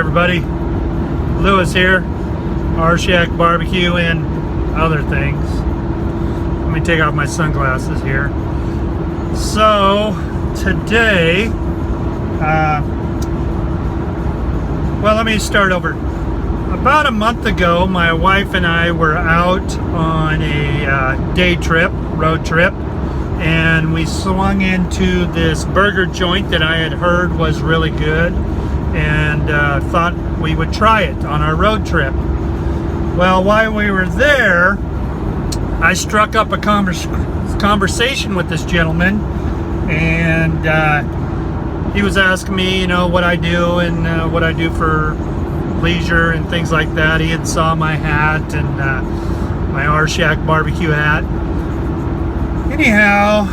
everybody, Lewis here, Rshackbbq and other things. Let me take off my sunglasses here. So today, well, let me start over. About a month ago, my wife and I were out on a day trip, road trip, and we swung into this burger joint that I had heard was really good, and thought we would try it on our road trip. Well, while we were there, I struck up a conversation with this gentleman, and he was asking me, what I do and what I do for leisure and things like that. He had saw my hat and my Rshackbbq hat. Anyhow,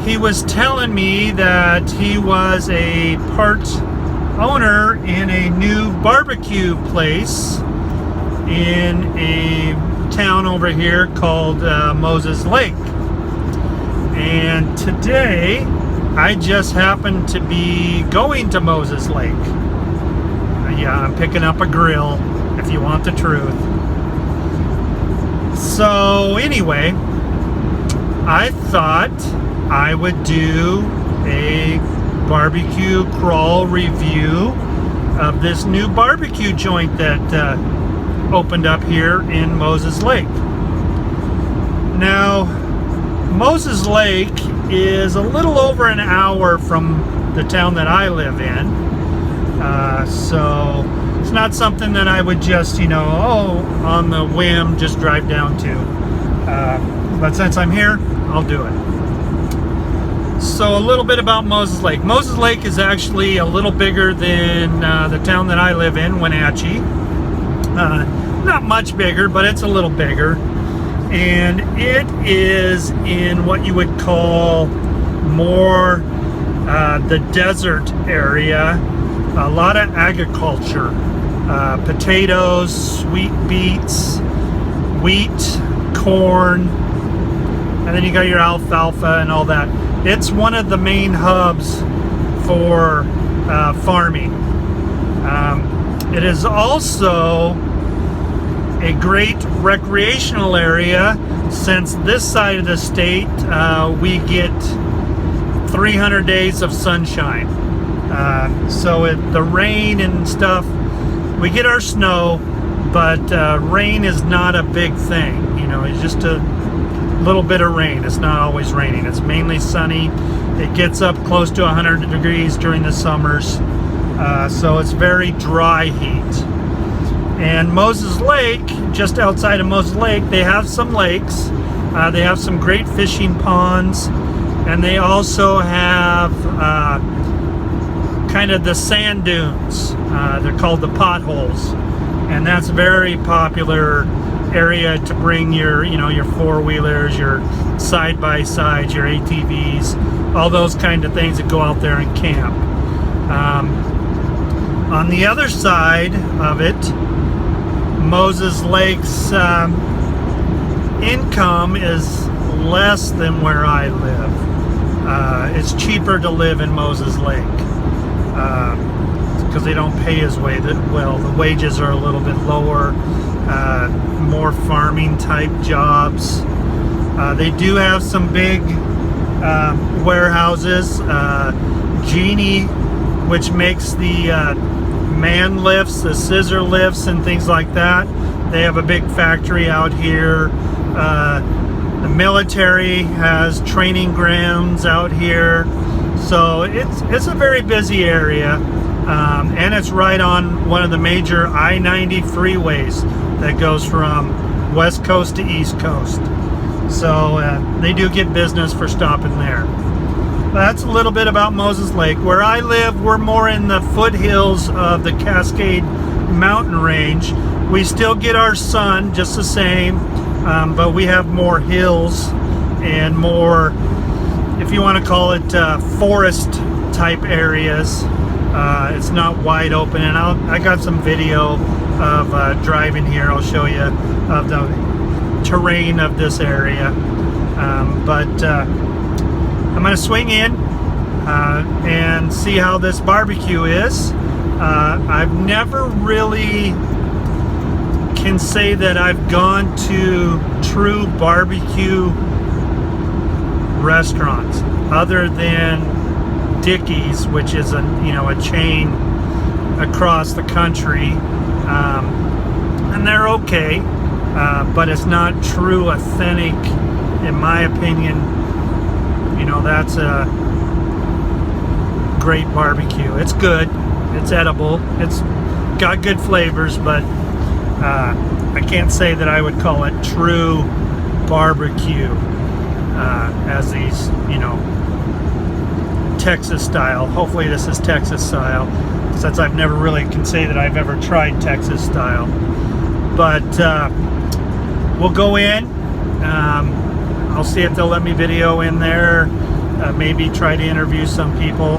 he was telling me that he was a part owner in a new barbecue place in a town over here called Moses Lake. And today, I just happened to be going to Moses Lake. Yeah, I'm picking up a grill, if you want the truth. So anyway, I thought I would do a barbecue crawl review of this new barbecue joint that opened up here in Moses Lake. Now, Moses Lake is a little over an hour from the town that I live in. So it's not something that I would just, on the whim, just drive down to. But since I'm here, I'll do it. So a little bit about Moses Lake. Moses Lake is actually a little bigger than the town that I live in, Wenatchee. Not much bigger, but it's a little bigger. And it is in what you would call more the desert area. A lot of agriculture, potatoes, sweet beets, wheat, corn, and then you got your alfalfa and all that. It's one of the main hubs for farming. It is also a great recreational area, since this side of the state we get 300 days of sunshine. So the rain and stuff, we get our snow, but rain is not a big thing. It's just a little bit of rain. It's not always raining. It's mainly sunny. It gets up close to 100 degrees during the summers, so it's very dry heat. And Moses Lake, just outside of Moses Lake, they have some lakes. They have some great fishing ponds, and they also have kind of the sand dunes. They're called the potholes, and that's a very popular area to bring your four-wheelers, your side-by-sides, your ATVs, all those kind of things that go out there and camp. On the other side of it, Moses Lake's income is less than where I live. It's cheaper to live in Moses Lake because they don't pay as well. The wages are a little bit lower, more farming type jobs. They do have some big warehouses. Genie, which makes the man lifts, the scissor lifts and things like that. They have a big factory out here. The military has training grounds out here. So it's a very busy area, and it's right on one of the major I-90 freeways that goes from west coast to east coast. So they do get business for stopping there. That's a little bit about Moses Lake. Where I live, we're more in the foothills of the Cascade Mountain Range. We still get our sun just the same, but we have more hills and more, if you want to call it, forest type areas. It's not wide open, and I got some video of driving here. I'll show you of the terrain of this area. But I'm going to swing in and see how this barbecue is. I've never really can say that I've gone to true barbecue restaurants other than Dickey's, which is a chain across the country, and they're okay, but it's not true authentic, in my opinion. That's a great barbecue. It's good, it's edible, it's got good flavors, but I can't say that I would call it true barbecue, as these, Texas style. Hopefully this is Texas style, since I've never really can say that I've ever tried Texas style. But we'll go in. I'll see if they'll let me video in there. Maybe try to interview some people.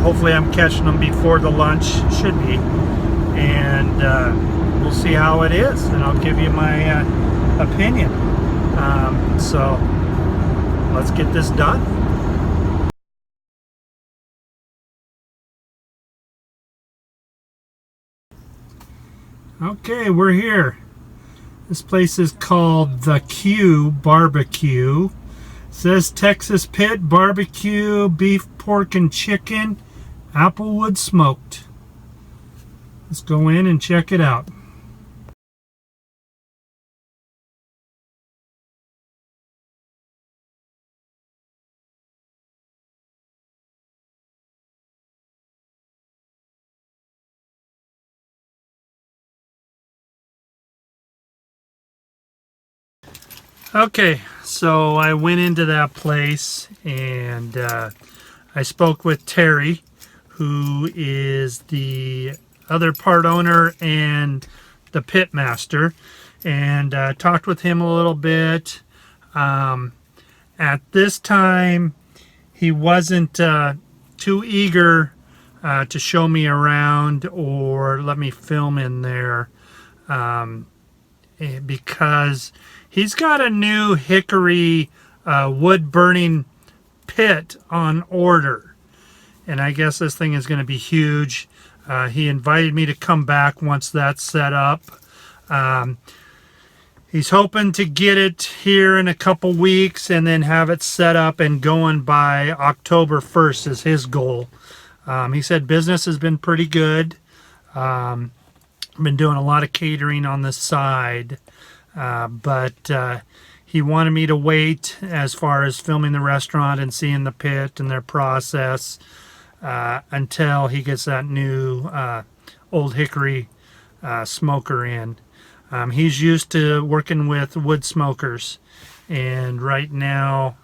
Hopefully I'm catching them before the lunch, should be. And we'll see how it is, and I'll give you my opinion. So let's get this done. Okay, we're here. This place is called The Q Barbecue. It says Texas Pit Barbecue, beef, pork, and chicken, applewood smoked. Let's go in and check it out. Okay, so I went into that place and I spoke with Terry, who is the other part owner and the pit master, and talked with him a little bit. At this time, he wasn't too eager to show me around or let me film in there, because he's got a new hickory wood burning pit on order, and I guess this thing is going to be huge. He invited me to come back once that's set up. He's hoping to get it here in a couple weeks and then have it set up and going by October 1st is his goal. He said business has been pretty good. I've been doing a lot of catering on the side, but he wanted me to wait as far as filming the restaurant and seeing the pit and their process until he gets that new old hickory smoker in. He's used to working with wood smokers, and right now,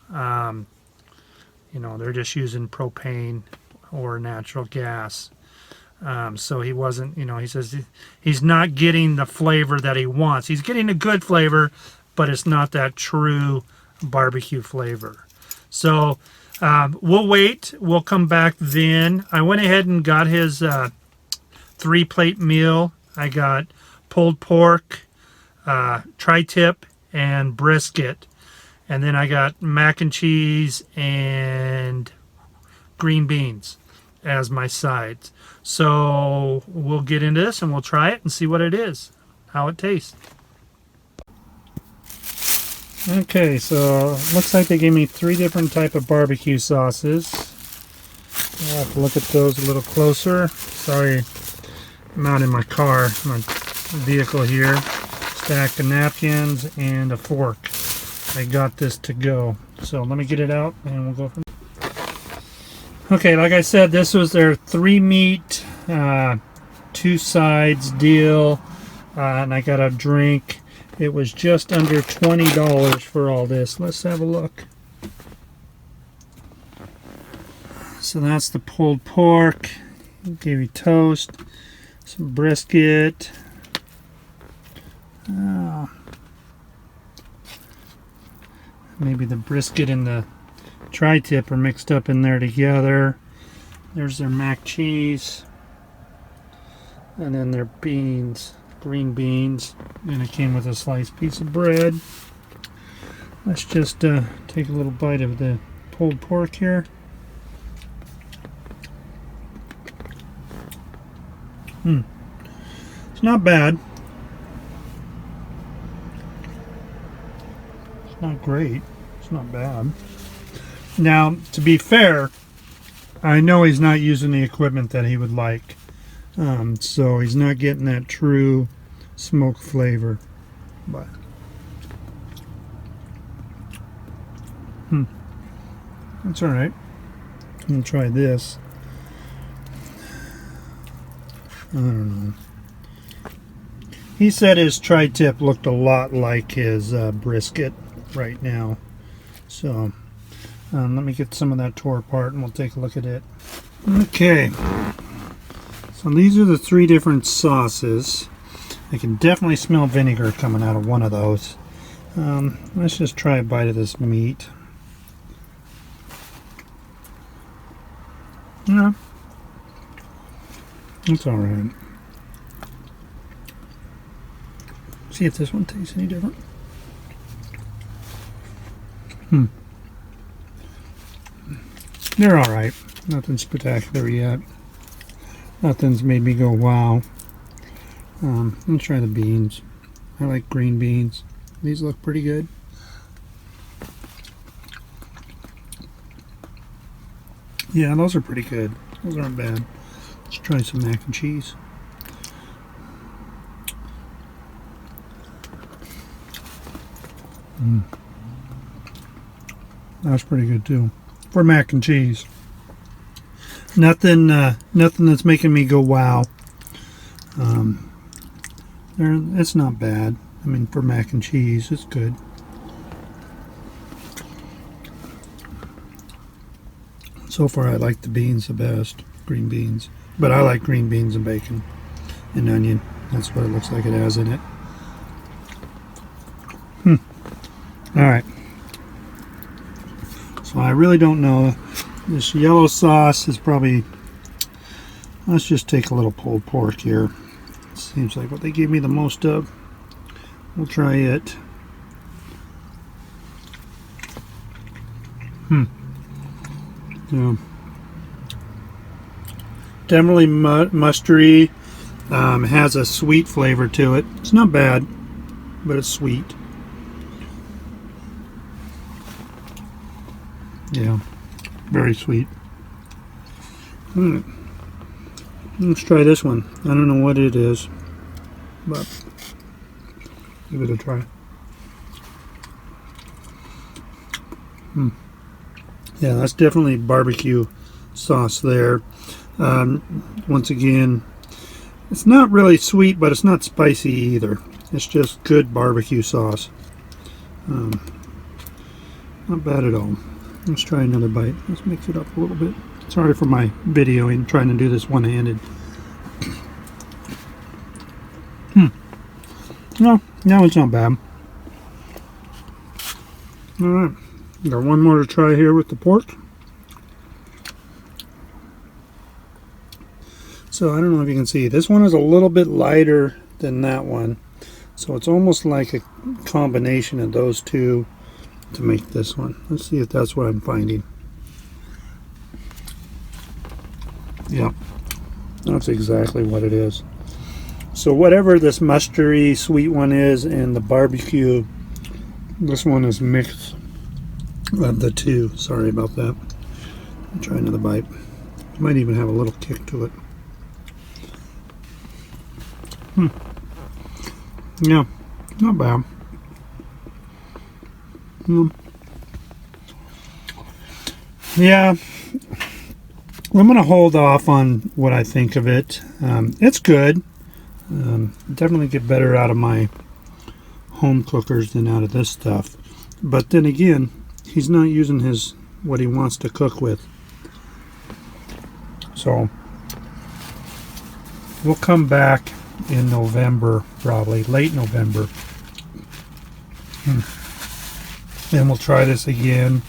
they're just using propane or natural gas. So he wasn't, he says he's not getting the flavor that he wants. He's getting a good flavor, but it's not that true barbecue flavor. So we'll wait. We'll come back then. I went ahead and got his 3-plate meal. I got pulled pork, tri-tip, and brisket. And then I got mac and cheese and green beans as my sides. So we'll get into this and we'll try it and see what it is, how it tastes. Okay, so looks like they gave me 3 different type of barbecue sauces. I'll have to look at those a little closer. Sorry, I'm out in my car, my vehicle here. Stack of napkins and a fork. I got this to go. So let me get it out and we'll go from there. Okay, like I said, this was their 3-meat, 2 sides deal, and I got a drink. It was just under $20 for all this. Let's have a look. So that's the pulled pork. Gave you toast, some brisket. Maybe the brisket and the tri-tip are mixed up in there together. There's their mac cheese, and then their beans, green beans, and it came with a sliced piece of bread. Let's just take a little bite of the pulled pork here. It's not bad. It's not great. It's not bad. Now, to be fair, I know he's not using the equipment that he would like. So he's not getting that true smoke flavor. But that's all right. I'm gonna try this. I don't know. He said his tri-tip looked a lot like his brisket right now. So let me get some of that tore apart and we'll take a look at it. Okay. So these are the 3 different sauces. I can definitely smell vinegar coming out of one of those. Let's just try a bite of this meat. Yeah. It's alright. See if this one tastes any different. They're alright. Nothing spectacular yet. Nothing's made me go wow. Let's try the beans. I like green beans. These look pretty good. Yeah, those are pretty good. Those aren't bad. Let's try some mac and cheese. That's pretty good too. For mac and cheese. Nothing that's making me go wow. It's not bad. I mean, for mac and cheese, it's good. So far, I like the beans the best. Green beans. But I like green beans and bacon and onion. That's what it looks like it has in it. Alright. So I really don't know. This yellow sauce is probably... Let's just take a little pulled pork here. Seems like what they gave me the most of. We'll try it. Yeah. Definitely mustardy. Has a sweet flavor to it. It's not bad, but it's sweet. Yeah, very sweet. Let's try this one. I don't know what it is, but give it a try. Yeah, that's definitely barbecue sauce there. Once again, it's not really sweet, but it's not spicy either. It's just good barbecue sauce. Not bad at all. Let's try another bite. Let's mix it up a little bit. Sorry for my videoing, trying to do this one-handed. No, it's not bad. Alright, got one more to try here with the pork. So I don't know if you can see, this one is a little bit lighter than that one. So it's almost like a combination of those two to make this one. Let's see if that's what I'm finding. Yep, that's exactly what it is. So whatever this mustardy sweet one is and the barbecue, this one is mixed of the two. Sorry about that. I'll try another bite. Might even have a little kick to it. Yeah, not bad. Yeah, I'm going to hold off on what I think of it. It's good. Definitely get better out of my home cookers than out of this stuff. But then again, he's not using what he wants to cook with. So we'll come back in November, probably late November. Then we'll try this again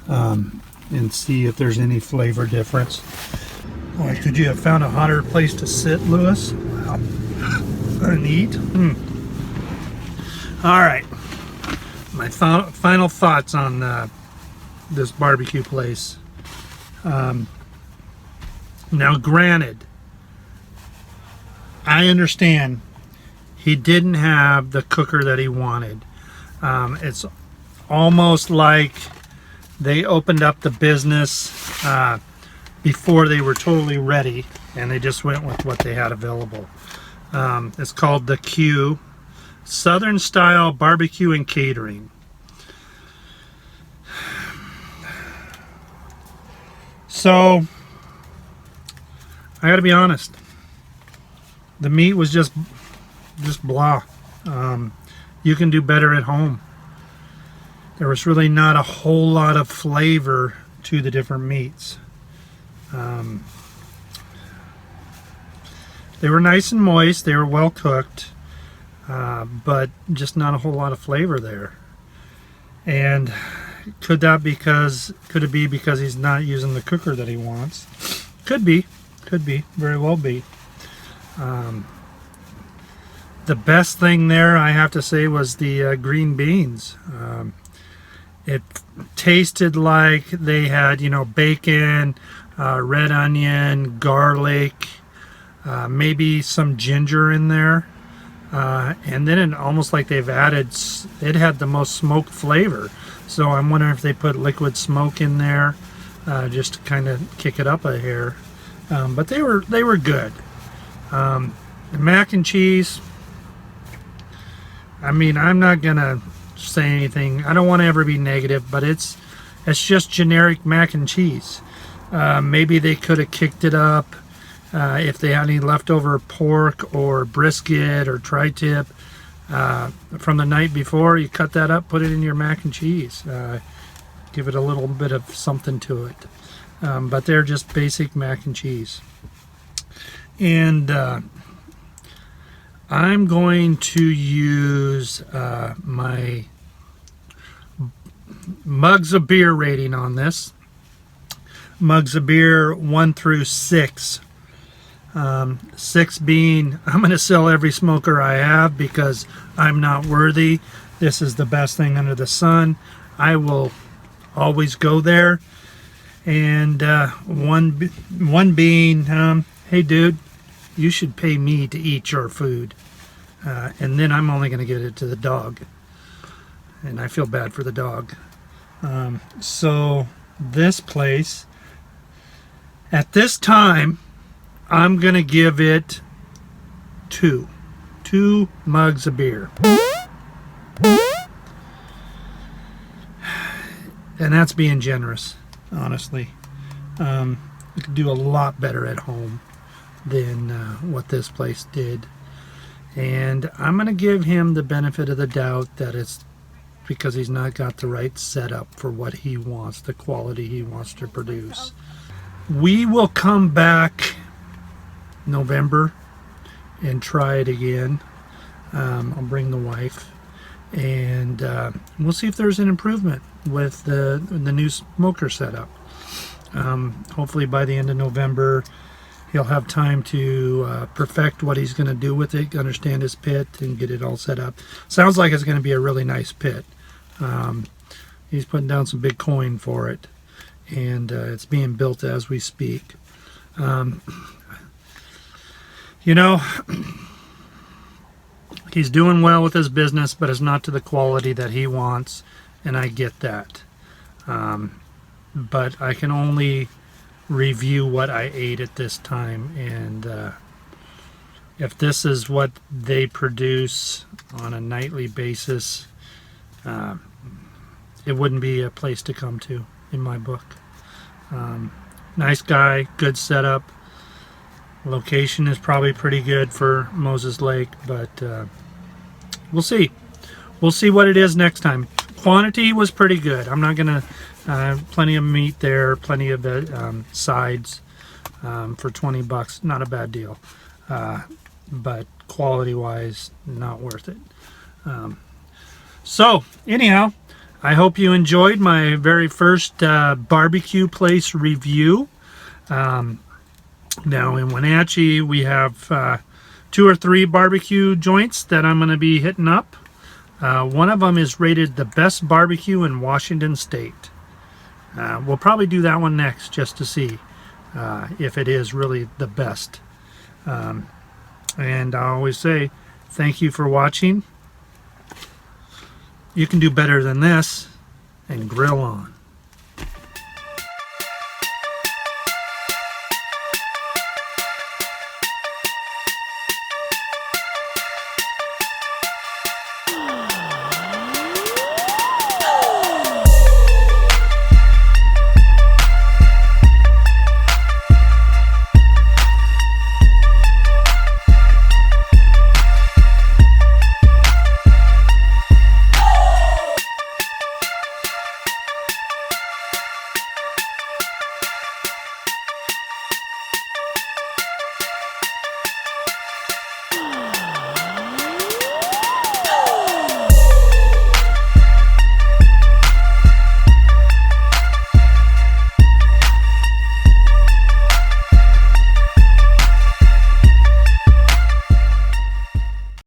and see if there's any flavor difference. Boy, could you have found a hotter place to sit, Lewis? Wow. And eat. All right. My final thoughts on this barbecue place. Now, granted, I understand he didn't have the cooker that he wanted. It's almost like they opened up the business before they were totally ready, and they just went with what they had available. It's called the Q, Southern Style Barbecue and Catering. So I gotta be honest, the meat was just blah. You can do better at home. There was really not a whole lot of flavor to the different meats. They were nice and moist, they were well cooked, but just not a whole lot of flavor there. And could it be because he's not using the cooker that he wants? Could be, very well be. The best thing there, I have to say, was the green beans. It tasted like they had, bacon, red onion, garlic, maybe some ginger in there. And then it almost like it had the most smoked flavor. So I'm wondering if they put liquid smoke in there just to kind of kick it up a hair. But they were good. The mac and cheese, I mean, I'm not gonna say anything. I don't want to ever be negative, but it's just generic mac and cheese. Maybe they could have kicked it up if they had any leftover pork or brisket or tri-tip from the night before. You cut that up, put it in your mac and cheese, give it a little bit of something to it. But they're just basic mac and cheese. And I'm going to use my mugs of beer rating on this. Mugs of beer 1 through 6. 6 being, I'm going to sell every smoker I have because I'm not worthy. This is the best thing under the sun. I will always go there. And 1 being, hey dude, you should pay me to eat your food. And then I'm only going to give it to the dog. And I feel bad for the dog. So this place, at this time, I'm going to give it 2 mugs of beer. And that's being generous, honestly. You could do a lot better at home than what this place did. And I'm going to give him the benefit of the doubt that it's because he's not got the right setup for what he wants, the quality he wants to produce. We will come back November and try it again. I'll bring the wife, and we'll see if there's an improvement with the new smoker setup. Hopefully by the end of November he'll have time to perfect what he's going to do with it, understand his pit, and get it all set up. Sounds like it's going to be a really nice pit. He's putting down some big coin for it, and it's being built as we speak. He's doing well with his business, but it's not to the quality that he wants, and I get that. But I can only review what I ate at this time, and if this is what they produce on a nightly basis, it wouldn't be a place to come to in my book. Nice guy, good setup. Location is probably pretty good for Moses Lake, but we'll see. We'll see what it is next time. Quantity was pretty good. I'm not gonna plenty of meat there, plenty of sides for $20. Not a bad deal, but quality wise, not worth it. So anyhow, I hope you enjoyed my very first barbecue place review. Now in Wenatchee we have 2 or 3 barbecue joints that I'm going to be hitting up. One of them is rated the best barbecue in Washington State. We'll probably do that one next just to see if it is really the best. And I always say, thank you for watching. You can do better than this, and grill on.